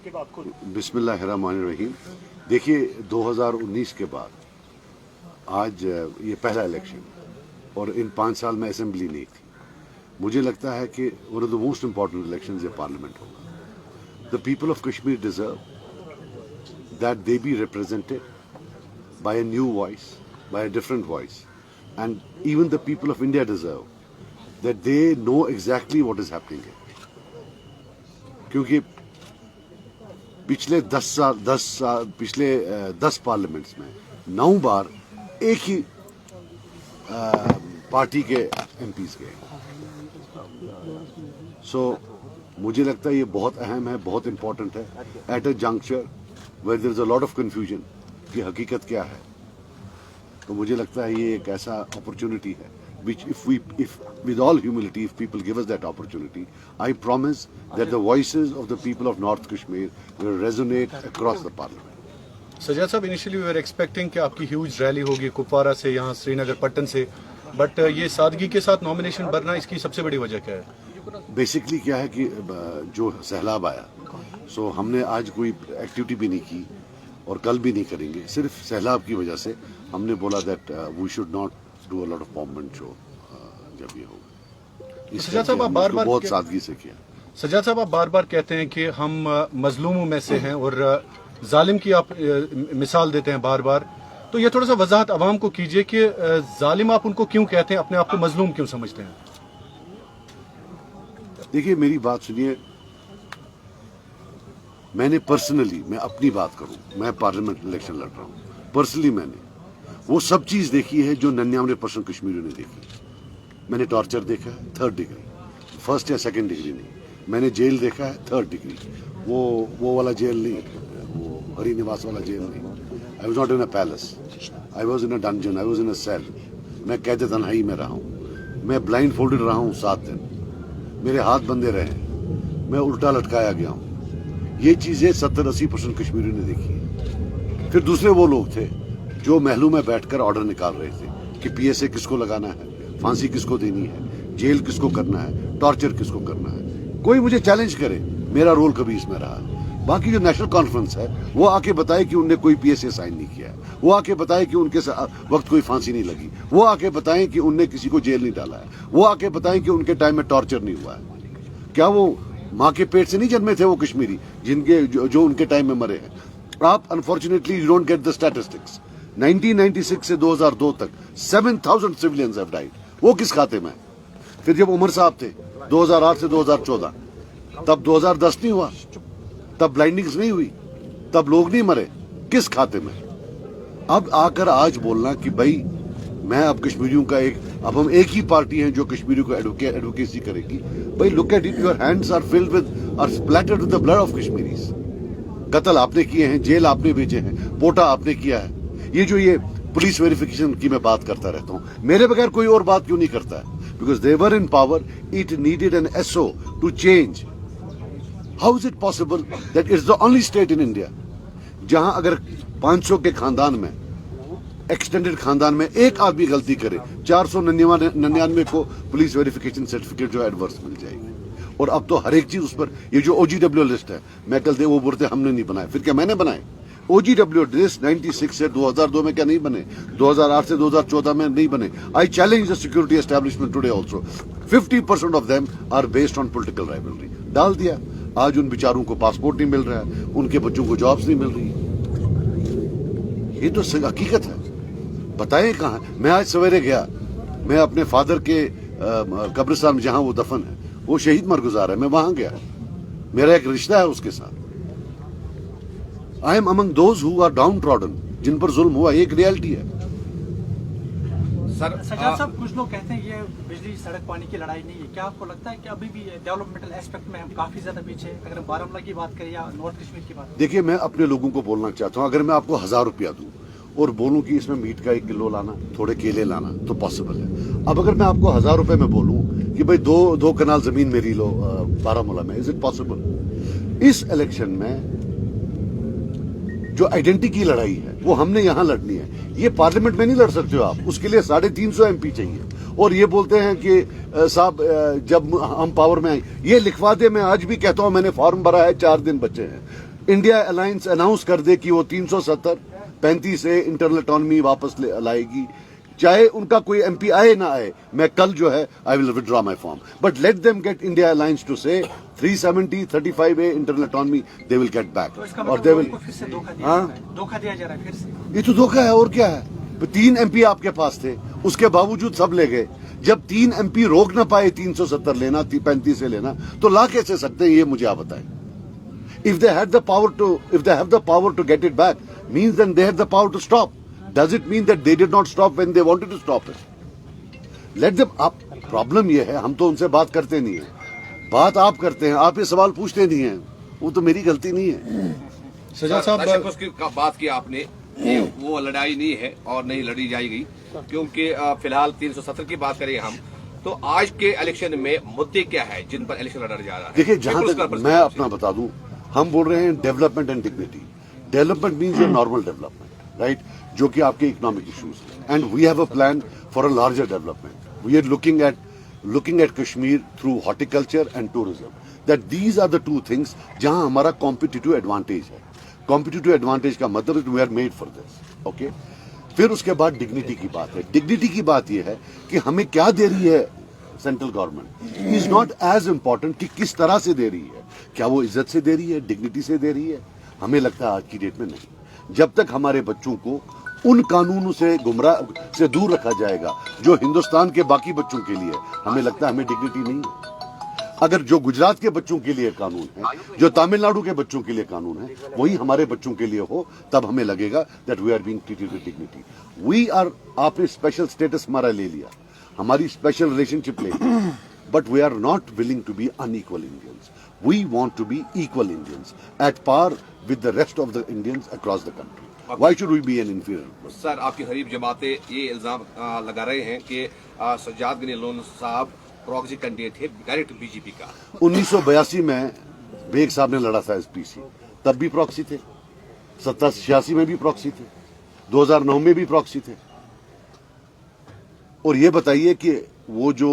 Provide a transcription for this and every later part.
आपके बाद खुद। बिस्मिल्लाहिर्रहमानिर्रहीम। देखिए 2019 के बाद आज ये पहला इलेक्शन और इन 5 साल में असेंबली नहीं थी। मुझे लगता है कि one of the most important elections ये पार्लियामेंट होगा। The people of Kashmir deserve that they be represented by a new voice, by a different voice, and even the people of India deserve that they know exactly what is happening. क्योंकि पिछले 10 parliaments में 9 बार एक ही party के MPs गए। सो मुझे लगता है ये बहुत अहम है, बहुत इंपॉर्टेंट है at a juncture where there is a lot of confusion कि हकीकत क्या है। तो मुझे लगता है ये एक ऐसा अपॉर्चुनिटी है which if with all humility, if people give us that opportunity, I promise that the voices of the people of North Kashmir will resonate across the parliament. Sajjad साहब, इनिशियली वी वर एक्सपेक्टिंग कि आपकी huge rally होगी कुपवारा से, यहाँ श्रीनगर पट्टन से, but ये सादगी के साथ नॉमिनेशन भरना, इसकी सबसे बड़ी वजह क्या है? बेसिकली क्या है कि जो सैलाब आया, सो हमने आज कोई एक्टिविटी भी नहीं की और कल भी नहीं करेंगे। सिर्फ सैलाब की वजह से हमने बोला that we should not do a lot of pomp and show जब ये होगा। सजाद साहब, आप बार-बार बहुत सादगी से किया। सजाद साहब, आप बार-बार कहते हैं कि हम मजलूमों में से हैं और जालिम की आप मिसाल देते हैं बार-बार, तो ये थोड़ा सा वजाहत अवाम को कीजिए कि जालिम आप उनको क्यों कहते हैं, अपने आप को मजलूम क्यों समझते हैं? देखिए मेरी बात सुनिए, मैंने पर्सनली, मैं अपनी बात करूं, मैं पार्लियामेंट इलेक्शन लड़ रहा हूं, पर्सनली मैंने वो सब चीज देखी है जो 99% कश्मीरियों ने देखी। मैंने टॉर्चर देखा है 3rd डिग्री, 1st या 2nd डिग्री नहीं। मैंने जेल देखा है 3rd डिग्री, वो वाला जेल नहीं, वो हरी निवास वाला जेल नहीं। I was not in a palace, I was in a dungeon, I was in a cell. मैं कैद तन्हाई में रहा हूँ, मैं ब्लाइंड फोल्डेड रहा हूँ 7 दिन, मेरे हाथ बंधे रहे, मैं उल्टा लटकाया गया हूँ। ये चीजें 70-80% कश्मीरियों ने देखी है। फिर दूसरे वो लोग थे जो महलों में बैठकर ऑर्डर निकाल रहे थे कि पीएसए किसको लगाना है, फांसी किसको देनी है, जेल किसको करना है, टॉर्चर किसको करना है। कोई मुझे चैलेंज करे, मेरा रोल कभी इसमें रहा है। बाकी जो नेशनल कॉन्फ्रेंस है वो आके बताए कि उनने कोई पीएसए साइन नहीं किया है, वो आके बताए कि उनके वक्त कोई फांसी नहीं लगी, वो आके बताएं कि उनने किसी को जेल नहीं डाला है, वो आके बताएं कि उनके टाइम में टॉर्चर नहीं हुआ है। क्या वो माँ के पेट से नहीं जन्मे थे वो कश्मीरी जिनके जो उनके टाइम में मरे हैं? आप unfortunately you don't get the statistics. 1996 से 2002 तक 7,000 सिविलियंस हैव डाइड। वो किस खाते में? फिर जब उमर साहब थे 2008 से 2014, तब 2010 नहीं हुआ, तब ब्लाइंडिंग्स नहीं हुई, तब लोग नहीं मरे, किस खाते में? अब आकर आज बोलना कि भाई मैं अब कश्मीरियों का अब हम एक ही पार्टी हैं जो कश्मीरियों को एडवोकेसी करेगी। भाई look at it, your hands are filled with are splattered with the blood of Kashmiris. कत्ल आपने किए हैं, जेल आपने भेजे हैं, पोटा आपने किया है। ये पुलिस वेरिफिकेशन की मैं बात करता रहता हूँ, मेरे बगैर कोई और बात क्यों नहीं करता है? Because they were in power, it needed an SO to change. How is it possible that it's the only state in India जहां अगर 500 के खानदान में, एक्सटेंडेड खानदान में एक आदमी गलती करे, 499 को पुलिस वेरिफिकेशन सर्टिफिकेट जो एडवर्स मिल जाएगी। और अब तो हर एक चीज उस पर, ये जो OGW लिस्ट है, मैं कल दे वो बोलते हमने नहीं बनाए, फिर क्या मैंने बनाए? OGW लिस्ट 96 से 2002 में क्या नहीं बने? 2008 से 2014 में नहीं बने। I challenge the security establishment today also. 50% of them are based on political rivalry. डाल दिया। आज उन बेचारों को पासपोर्ट नहीं मिल रहा है, उनके बच्चों को जॉब्स नहीं मिल रही। ये तो हकीकत है, बताएं कहाँ? मैं आज सवेरे गया, मैं अपने फादर के कब्रिस्तान में जहां वो दफन है, वो शहीद मरगुजार है, मैं वहां गया, मेरा एक रिश्ता है उसके साथ। I am among those who are downtrodden, जिन पर जुल्म हुआ, एक रियलिटी है। सजाद साहब, कुछ लोग कहते हैं ये बिजली सड़क पानी की लड़ाई नहीं है, क्या आपको लगता है कि अभी भी डेवलपमेंटल एस्पेक्ट में हम काफी ज्यादा पीछे हैं, अगर हम बारामूला की बात करें या नॉर्थ कश्मीर की बात? देखिए मैं अपने लोगों को बोलना चाहता हूँ, अगर मैं आपको 1000 रुपया दूं और बोलूं कि इसमें मीट का 1 किलो लाना, थोड़े केले लाना, तो पॉसिबल है। अब अगर मैं आपको 1000 रुपए में बोलूं कि भाई दो कनाल जमीन मेरी लो बारामूला में, इज इट पॉसिबल? इस इलेक्शन में जो आइडेंटिटी की लड़ाई है वो हमने यहाँ लड़नी है। ये पार्लियामेंट में नहीं लड़ सकते हो आप, उसके लिए 350 MP चाहिए। और ये बोलते हैं कि साहब जब हम पावर में आए, ये लिखवा दे। मैं आज भी कहता हूं, मैंने फॉर्म भरा है, 4 दिन बचे हैं। इंडिया अलायंस अनाउंस कर दे कि वो 370 35 से इंटरनल ऑटोनॉमी वापस लाएगी, चाहे उनका कोई एमपी आए ना आए, मैं कल जो है I will withdraw my form, but let them get India alliance to say 370 35A internal autonomy they will get back, और दे विल, फिर से धोखा दिया जा रहा है फिर से। ये तो धोखा है और क्या है। 3 MP आपके पास थे, उसके बावजूद सब ले गए। जब 3 MP रोक ना पाए 370 लेना, 35 से लेना, तो ला कैसे सकते हैं, ये मुझे आप बताएं। If they have the power to get it back, means then they had the power to stop. Does it mean that they did not stop when they wanted to stop it? Let them up. Problem ये है, हम तो उनसे बात करते नहीं है, बात आप करते हैं, आप ये सवाल पूछते नहीं हैं, वो तो मेरी गलती नहीं है। सजाद साहब, की बात की आपने, ये वो लड़ाई नहीं है और नहीं लड़ी जाएगी, क्योंकि फिलहाल 370 की बात करें हम, तो आज के इलेक्शन में मुद्दे क्या है जिन पर इलेक्शन लड़ा जा रहा है? देखिए, जहां तक मैं अपना बता दूं, हम बोल रहे हैं development and dignity. Development means your normal development, right, जो कि आपके economic issues, and we have a plan for a larger development. We are looking at Kashmir through horticulture and tourism, that these are the two things जहां हमारा competitive advantage है। competitive advantage का मतलब we are made for this, okay? फिर उसके बाद dignity की बात है। डिग्निटी की बात यह है कि हमें क्या दे रही है central government, is not as important कि किस तरह से दे रही है, क्या वो इज्जत से दे रही है, डिग्निटी से दे रही है। हमें लगता है आज की डेट में नहीं। जब तक हमारे बच्चों को उन कानूनों से गुमराह से दूर रखा जाएगा जो हिंदुस्तान के बाकी बच्चों के लिए, हमें लगता है हमें डिग्निटी नहीं है। अगर जो गुजरात के बच्चों के लिए कानून है, जो तमिलनाडु के बच्चों के लिए कानून है, वही हमारे बच्चों के लिए हो, तब हमें लगेगा that we are being treated with dignity. We are, आपने स्पेशल स्टेटस हमारा ले लिया, हमारी स्पेशल रिलेशनशिप ले ली, but we are not willing to be unequal Indians. We want to be equal Indians at par with the rest of the Indians across the country. Why should we be an inferior? Sir, आपकी करीब जमातें ये इल्जाम लगा रहे हैं कि सज्जाद गनी लोन साहब प्रॉक्सी कैंडिडेट थे डायरेक्ट बीजेपी का। 1982 में बेग साहब ने लड़ा था एसपीसी, तब भी प्रॉक्सी थे। 87 में भी प्रॉक्सी थे, 2009 में भी प्रॉक्सी थे। और ये बताइए कि वो जो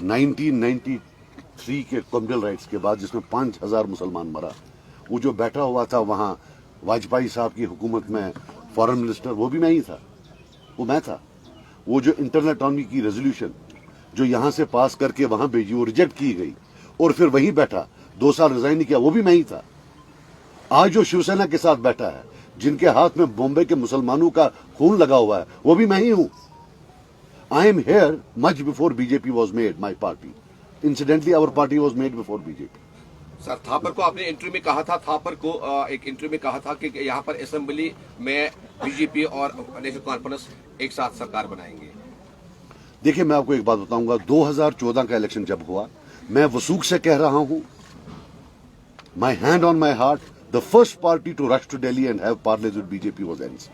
1993 के कम्युनल राइट्स के बाद जिसमें 5000 मुसलमान मरा, वो जो बैठा हुआ था वहां वाजपेयी साहब की हुकूमत में फॉरेन मिनिस्टर, वो भी मैं ही था, वो मैं था। वो जो इंटरनल ऑटोनॉमी की रेजोल्यूशन जो यहां से पास करके वहां भेजी, वो रिजेक्ट की गई और फिर वहीं बैठा, 2 साल रिजाइन नहीं किया, वो भी मैं ही था। आज जो शिवसेना के साथ बैठा है, जिनके हाथ में बॉम्बे के मुसलमानों का खून लगा हुआ है, वो भी मैं ही हूं। I am here much before BJP was made my party. Incidentally our party was made before BJP. Sir, Thapar को आपने इंटरव्यू में कहा था, थापर को एक इंटरव्यू में कहा था कि यहाँ पर असेंबली में बीजेपी और नेशनल कॉन्फ्रेंस एक साथ सरकार बनाएंगे। देखिए, मैं आपको एक बात बताऊंगा, 2014 का इलेक्शन जब हुआ, मैं वसूख से कह रहा हूं, my hand on my heart, the first party to rush to Delhi and have parleys with BJP was NC.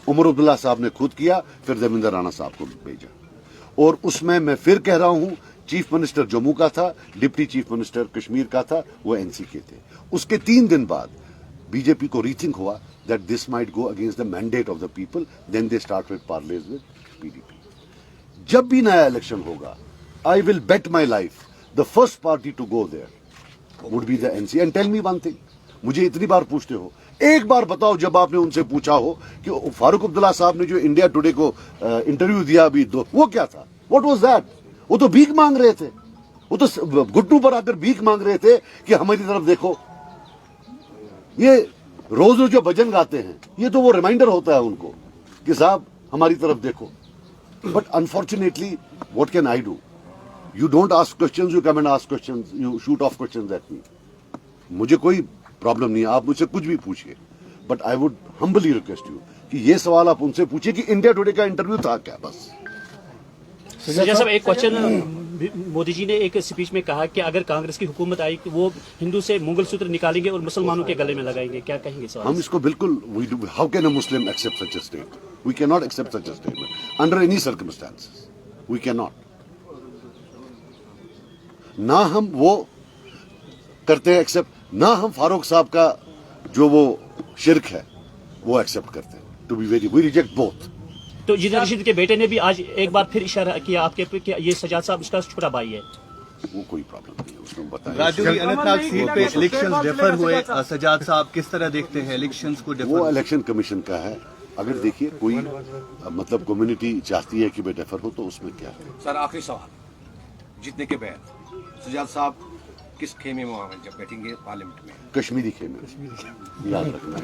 Omar Abdullah Sahab ने खुद किया, फिर देवेंद्र राणा साहब को भेजा, और उसमें मैं फिर कह रहा हूं, चीफ मिनिस्टर जम्मू का था, डिप्टी चीफ मिनिस्टर कश्मीर का था, वो एनसी के थे। उसके 3 दिन बाद बीजेपी को रीथिंक हुआ that this might go against the mandate of the people, then they start with parleys with PDP. जब भी नया इलेक्शन होगा, I will bet my life the first party to go there would be the NC. And tell me one thing, मुझे इतनी बार पूछते हो, एक बार बताओ जब आपने उनसे पूछा हो कि फारूक अब्दुल्ला साहब ने जो इंडिया टुडे को इंटरव्यू दिया अभी, वो क्या था, व्हाट वाज दैट? वो तो भीख मांग रहे थे, वो तो घुटनों पर आकर भीख मांग रहे थे कि हमारी तरफ देखो। ये रोज रोज जो भजन गाते हैं, ये तो वो रिमाइंडर होता है उनको कि साहब हमारी तरफ देखो। But unfortunately what can I do? You don't ask questions, you come and ask questions, you shoot of questions at me. मुझे कोई प्रॉब्लम नहीं है, आप मुझसे कुछ भी पूछिए, but I would humbly request you कि ये सवाल आप उनसे पूछिए कि इंडिया टुडे का इंटरव्यू था क्या, बस। सज्जाद साहब, एक क्वेश्चन, मोदी जी ने एक स्पीच में कहा कि अगर कांग्रेस की हुकूमत आई तो वो हिंदू से मंगलसूत्र निकालेंगे और मुसलमानों के गले में लगाएंगे, क्या कहेंगे सर? हम इसको बिल्कुल, how can a Muslim accept such a state? We cannot accept such a statement under any circumstances, we cannot. ना हम वो करते हैं एक्सेप्ट, ना हम फारूक साहब का जो वो शिर्क है वो एक्सेप्ट करते हैं। To be very, we reject both. तो जिन्ना रशीद के बेटे ने भी आज एक बार फिर इशारा किया आपके पे कि ये सज्जाद साहब इसका छोटा भाई है। वो कोई प्रॉब्लम नहीं है। में बताएं। राजू जी, अनंतनाग सीट पे इलेक्शंस डिफर हुए, सजाद साहब किस तरह देखते हैं इलेक्शंस को? वो डिफर इलेक्शन कमीशन का है। अगर देखिए कोई मतलब कम्युनिटी चाहती है कि मैं डेफर हो तो उसमें क्या है। सर आखिरी सवाल, जीतने के बाद सजाद साहब किस खेमे में वहाँ जब बैठेंगे पार्लियामेंट में? कश्मीरी खेमे, याद रखना।